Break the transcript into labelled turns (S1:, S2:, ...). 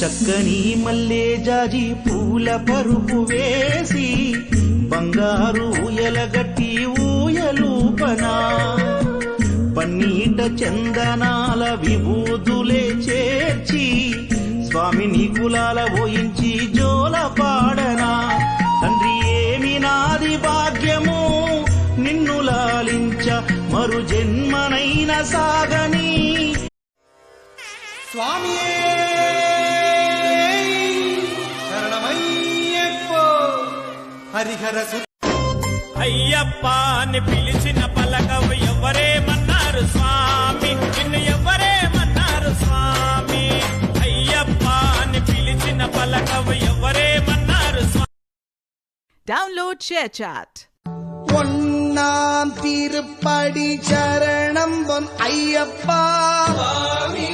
S1: చక్కని మల్లె జాజి పూల పరుపు వేసి బంగారు ఊయలగట్టి ఊయలూపనా పన్నీట చందనాల విభూదులే చేర్చి స్వామిని కులాల పోయించి జోల పాడనా తండ్రి ఏమి నాది భాగ్యము నిన్ను లాలించ మరు జన్మనైన సాగని
S2: స్వామియే శరణమయ్యప్పో హరిహర
S3: అయ్యప్ప అని పిలిచిన పలకవు ఎవరేమన్నారు స్వామి నిన్ను ఎవరేమన్నారు స్వామి అయ్యప్ప అని పిలిచిన పలకవు ఎవరేమన్నారు స్వామి.
S4: Download ShareChat.
S2: பொன்னாம் திருப்படி சரணம் பொன் ஐயப்பா
S3: స్వామి